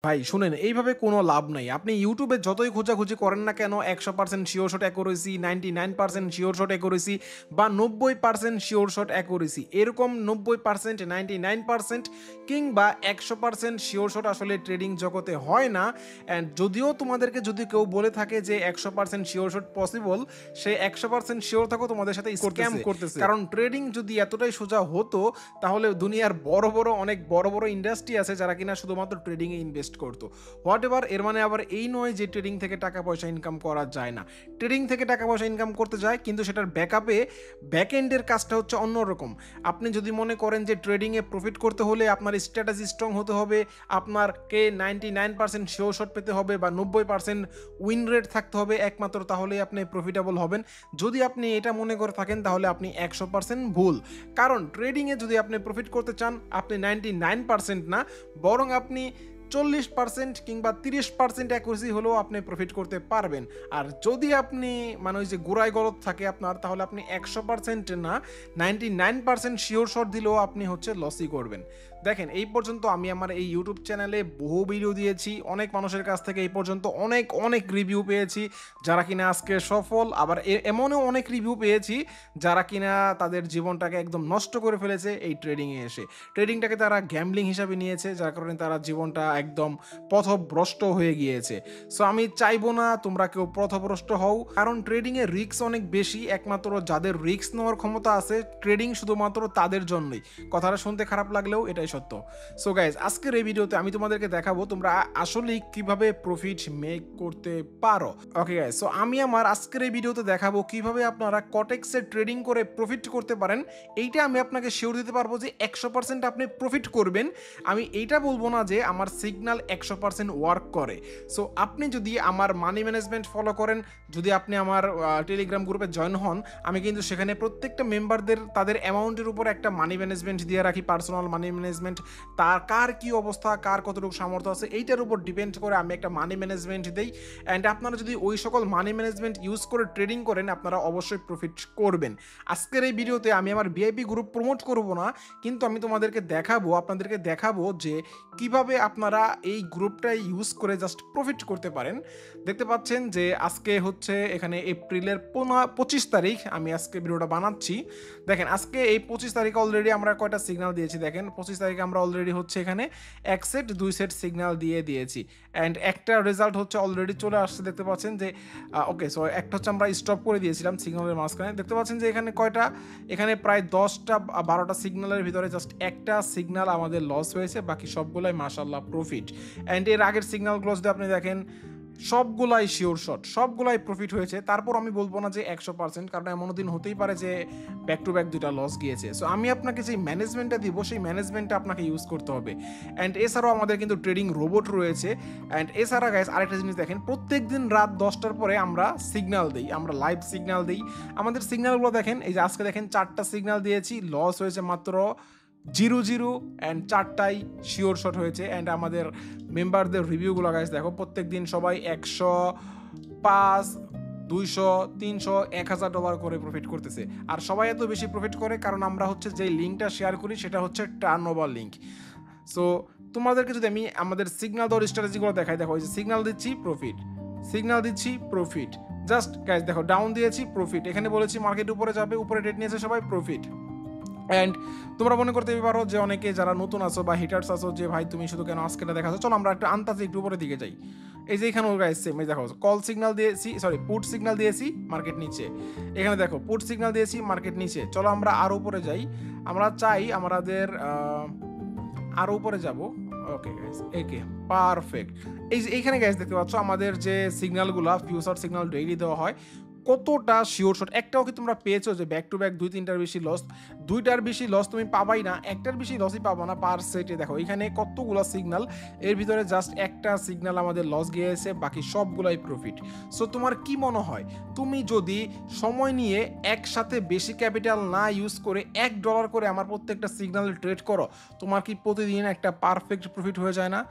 ভাই শুনেন, এইভাবে কোনো লাভ নাই। আপনি ইউটিউবে যতই খোঁজাখুঁজি করেন না কেন ১০০% sure shot accuracy, 99% sure shot accuracy বা ৯০% শিওর শট অ্যাকুরেসি, এরকম ৯০%, 99% কিংবা ১০০% শিওর শট আসলে ট্রেডিং জগতে হয় না। অ্যান্ড যদিও তোমাদেরকে যদি কেউ বলে থাকে যে ১০০% শিওর শট পসিবল, সে ১০০% শিওর থাকো তোমাদের সাথে স্ক্যাম করতেছে। কারণ ট্রেডিং যদি এতটাই সোজা হতো তাহলে দুনিয়ার অনেক বড় বড় ইন্ডাস্ট্রি আছে যারা কিনা শুধুমাত্র ট্রেডিংয়ে ইনভেস্ট করতো। হোয়াট এভার, এর মানে আবার এই নয় যে ট্রেডিং থেকে টাকা পয়সা ইনকাম করা যায় না। ট্রেডিং থেকে টাকা পয়সা ইনকাম করতে যায়, কিন্তু সেটার ব্যাকআপে ব্যাক এন্ডের কাজটা হচ্ছে অন্যরকম। আপনি যদি মনে করেন যে ট্রেডিংয়ে প্রফিট করতে হলে আপনার স্ট্র্যাটেজি স্ট্রং হতে হবে, আপনারকে 99% শিওর শট পেতে হবে বা 90% উইন রেট থাকতে হবে একমাত্র, তাহলেই আপনি প্রফিটেবল হবেন। যদি আপনি এটা মনে করে থাকেন তাহলে আপনি ১০০% ভুল। কারণ ট্রেডিংয়ে যদি আপনি প্রফিট করতে চান, আপনি 99% না, বরং আপনি 40% কিংবা 30% অ্যাকুরেসি হলেও আপনি প্রফিট করতে পারবেন। আর যদি আপনি মানে ওই যে গোড়ায় গলদ থাকে আপনার, তাহলে আপনি ১০০% না, 99% শিওর শট দিলেও আপনি হচ্ছে লসই করবেন। দেখেন, এই পর্যন্ত আমি আমার এই ইউটিউব চ্যানেলে বহু ভিডিও দিয়েছি, অনেক মানুষের কাছ থেকে এই পর্যন্ত অনেক অনেক রিভিউ পেয়েছি যারা কিনা আজকে সফল। আবার এমনও অনেক রিভিউ পেয়েছি যারা কিনা তাদের জীবনটাকে একদম নষ্ট করে ফেলেছে এই ট্রেডিংয়ে এসে। ট্রেডিংটাকে তারা গ্যাম্বলিং হিসাবে নিয়েছে, যার কারণে তারা জীবনটা একদম পথভ্রষ্ট হয়ে গিয়েছে। সো আমি চাইবো না তোমরা কেউ পথভ্রষ্ট হও, কারণ ট্রেডিংয়ে রিস্ক অনেক বেশি। একমাত্র যাদের রিস্ক নেওয়ার ক্ষমতা আছে, ট্রেডিং শুধুমাত্র তাদের জন্যই। কথাটা শুনতে খারাপ লাগলেও এটাই সত্য। সো গাইজ, আজকের এই ভিডিওতে আমি তোমাদেরকে দেখাবো তোমরা আসলেই কিভাবে প্রফিট মেক করতে পারো। ওকে গাইজ, সো আমি আমার আজকের এই ভিডিওতে দেখাবো কিভাবে আপনারা কটেক্সে ট্রেডিং করে প্রফিট করতে পারেন। এইটা আমি আপনাকে শিওর দিতে পারবো যে ১০০% আপনি প্রফিট করবেন। আমি এইটা বলবো না যে আমার সিগন্যাল ১০০% ওয়ার্ক করে। সো আপনি যদি আমার মানি ম্যানেজমেন্ট ফলো করেন, যদি আপনি আমার টেলিগ্রাম গ্রুপে জয়েন হন, আমি কিন্তু সেখানে প্রত্যেকটা মেম্বারদের তাদের অ্যামাউন্টের উপর একটা মানি ম্যানেজমেন্ট দিয়ে রাখি, পার্সোনাল মানি ম্যানেজমেন্ট। তার কার কী অবস্থা, কার কতটুকু সামর্থ্য আছে, এইটার উপর ডিপেন্ড করে আমি একটা মানি ম্যানেজমেন্ট দিই। অ্যান্ড আপনারা যদি ওই সকল মানি ম্যানেজমেন্ট ইউজ করে ট্রেডিং করেন, আপনারা অবশ্যই প্রফিট করবেন। আজকের এই ভিডিওতে আমি আমার ভিআইপি গ্রুপ প্রমোট করব না, কিন্তু আমি আপনাদেরকে দেখাবো যে কিভাবে আপনারা এই গ্রুপটা ইউজ করে জাস্ট প্রফিট করতে পারেন। দেখতে পাচ্ছেন যে আজকে হচ্ছে এখানে এপ্রিলের 25 তারিখ আমি আজকে ভিডিওটা বানাচ্ছি। দেখেন, আজকে এই 25 তারিখে অলরেডি আমরা কয়টা সিগন্যাল দিয়েছি। দেখেন, 25 তারিখে আমরা অলরেডি হচ্ছে এখানে 1 সেট 2 সেট সিগন্যাল দিয়েছি। অ্যান্ড একটা রেজাল্ট হচ্ছে অলরেডি চলে আসছে। দেখতে পাচ্ছেন যে ওকে, সো একটা হচ্ছে আমরা স্টপ করে দিয়েছিলাম সিগন্যালের মাঝখানে। দেখতে পাচ্ছেন যে এখানে কয়টা, এখানে প্রায় 10টা 12টা সিগন্যালের ভিতরে জাস্ট একটা সিগন্যাল আমাদের লস হয়েছে, বাকি সবগুলাই মাশাআল্লাহ প্রফিট। অ্যান্ড এর আগের সিগন্যালগুলো যদি আপনি দেখেন, সবগুলাই শিওর শট, সবগুলাই প্রফিট হয়েছে। তারপর আমি বলবো না যে ১০০%, কারণ এমনও দিন হতেই পারে যে ব্যাক টু ব্যাক দুইটা লস গিয়েছে। সো আমি আপনাকে যে ম্যানেজমেন্টটা দিব, সেই ম্যানেজমেন্টটা আপনাকে ইউজ করতে হবে। অ্যান্ড এছাড়াও আমাদের কিন্তু ট্রেডিং রোবট রয়েছে। অ্যান্ড এছাড়া গাইস আরেকটা জিনিস দেখেন, প্রত্যেক দিন রাত 10টার পরে আমরা সিগন্যাল দিই, আমরা লাইভ সিগন্যাল দিই। আমাদের সিগন্যালগুলো দেখেন, এই যে আজকে দেখেন 4টা সিগন্যাল দিয়েছি, লস হয়েছে মাত্র 0 অ্যান্ড 4টাই শিওর শট হয়েছে। অ্যান্ড আমাদের মেম্বারদের রিভিউগুলো গাইস দেখো, প্রত্যেক দিন সবাই 105, 200, 300, $1000 করে প্রফিট করতেছে। আর সবাই এত বেশি প্রফিট করে কারণ আমরা হচ্ছে যে লিঙ্কটা শেয়ার করি সেটা হচ্ছে টার্নওভার লিঙ্ক। সো তোমাদেরকে যদি আমি আমাদের সিগন্যাল দেওয়ার স্ট্র্যাটেজিগুলো দেখাই, দেখো এই যে সিগন্যাল দিচ্ছি প্রফিট, সিগন্যাল দিচ্ছি প্রফিট, জাস্ট গাইস দেখো ডাউন দিয়েছি প্রফিট, এখানে বলেছি মার্কেট উপরে যাবে, উপরে রেট নিয়েছে সবাই প্রফিট। অ্যান্ড তোমরা মনে করতে পারো যে অনেকে যারা নতুন আছো বা হিটার্স আছো যে ভাই তুমি শুধু কেন আজকেটা দেখাচ্ছ, চলো আমরা একটা আন্তাজে একটু উপরের দিকে যাই। এই যে এখানে গাইস সেম, এই দেখো কল সিগন্যাল দিয়েছি, পুট সিগন্যাল দিয়েছি, মার্কেট নিচে। এখানে দেখো পুট সিগন্যাল দিয়েছি, মার্কেট নিচে। চলো আমরা আরও উপরে যাই, আমরা চাই আমাদের আরও উপরে যাব। ওকে গাইস, একে পারফেক্ট। এই যে এইখানে গাইস দেখতে পাচ্ছ আমাদের যে সিগন্যালগুলো, ফিউচার সিগন্যাল ডেইলি দেওয়া হয়, কতটা শিওর শট। একটাও কি তোমরা পেয়েছো যে ব্যাক টু ব্যাক 2-3টার বেশি লস? 2টার বেশি লস তুমি পাবাই না, একটার বেশি লসই পাবো না পার সেটে। দেখো এখানে কতগুলো সিগন্যাল, এর ভিতরে জাস্ট একটা সিগন্যাল আমাদের লস গিয়েছে, বাকি সবগুলাই প্রফিট। সো তোমার কি মনে হয়, তুমি যদি সময় নিয়ে একসাথে বেশি ক্যাপিটাল না ইউজ করে $1 করে আমার প্রত্যেকটা সিগন্যালে ট্রেড করো, তোমার কি প্রতিদিন একটা পারফেক্ট প্রফিট হয়ে যায় না?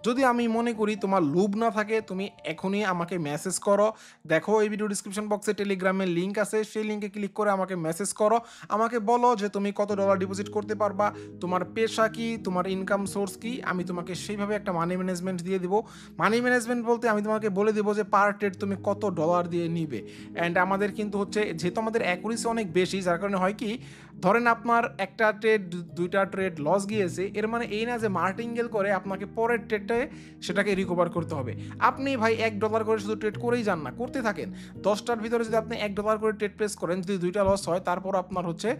যদি আমি মনে করি তোমার লোভ না থাকে, তুমি এখনই আমাকে মেসেজ করো। দেখো এই ভিডিও ডিসক্রিপশন বক্স বক্সে টেলিগ্রামের লিঙ্ক আছে, সেই লিঙ্কে ক্লিক করে আমাকে মেসেজ করো, আমাকে বলো যে তুমি কত ডলার ডিপোজিট করতে পারবা, তোমার পেশা কি, তোমার ইনকাম সোর্স কি, আমি তোমাকে সেইভাবে একটা মানি ম্যানেজমেন্ট দিয়ে দিব। মানি ম্যানেজমেন্ট বলতে আমি তোমাকে বলে দেবো যে পার ট্রেড তুমি কত ডলার দিয়ে নিবে। অ্যান্ড আমাদের কিন্তু হচ্ছে যেহেতু আমাদের অ্যাকুরেসি অনেক বেশি, যার কারণে হয় কি, ধরেন আপনার একটা ট্রেড, দুইটা ট্রেড লস গিয়েছে, এর মানে এই না যে মার্টিঙ্গেল করে আপনাকে পরের ট্রেডে সেটাকে রিকভার করতে হবে। আপনি ভাই $1 করে শুধু ট্রেড করেই যান না, করতে থাকেন। 10টার ভিতরে যদি আপনি $1 করে ট্রেড প্লেস করেন, যদি দুইটা লস হয়, তারপর আপনার হচ্ছে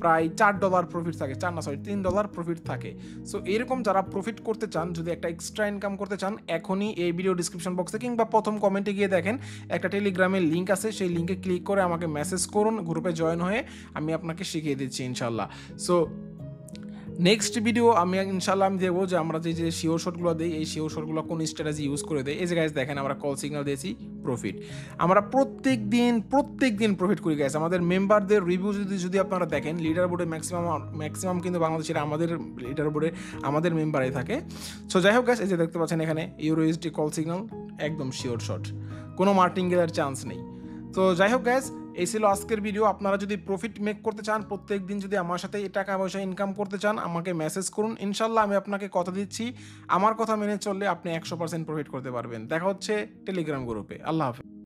প্রায় $4 প্রফিট থাকে, $3 প্রফিট থাকে। সো এরকম যারা প্রফিট করতে চান, যদি একটা এক্সট্রা ইনকাম করতে চান, এখনই এই ভিডিও ডিসক্রিপশন বক্সে কিংবা প্রথম কমেন্টে গিয়ে দেখেন একটা টেলিগ্রামের লিঙ্ক আছে, সেই লিঙ্কে ক্লিক করে আমাকে মেসেজ করুন, গ্রুপে জয়েন হয়ে আমি আপনাকে শিখিয়ে দিচ্ছি ইনশাল্লাহ। সো নেক্সট ভিডিও আমি ইনশাল্লাহ আমি দেবো যে আমরা যে শিওর শটগুলো দিই, এই শিওর শটগুলো কোন স্ট্র্যাটেজি ইউজ করে দেয়। এই যে গাইস দেখেন আমরা কল সিগন্যাল দিয়েছি, প্রফিট। আমরা প্রত্যেক দিন প্রফিট করি গাইস। আমাদের মেম্বারদের রিভিউ যদি আপনারা দেখেন, লিডার বোর্ডে ম্যাক্সিমাম কিন্তু বাংলাদেশের আমাদের লিডার বোর্ডে আমাদের মেম্বারই থাকে। সো যাই হোক গাইস, এই যে দেখতে পাচ্ছেন এখানে ইউরোএসডি কল সিগন্যাল, একদম শিওর শট, কোনো মার্টিঙ্গেলের চান্স নেই। তো যাই হোক গাইস, এই ছিল আজকের ভিডিও। আপনারা যদি প্রফিট মেক করতে চান, প্রত্যেক দিন যদি আমার সাথে এই টাকা পয়সা ইনকাম করতে চান, আমাকে মেসেজ করুন, ইনশাল্লাহ আমি আপনাকে কথা দিচ্ছি, আমার কথা মেনে চললে আপনি 100% প্রফিট করতে পারবেন। দেখা হচ্ছে টেলিগ্রাম গ্রুপে। আল্লাহ হাফেজ।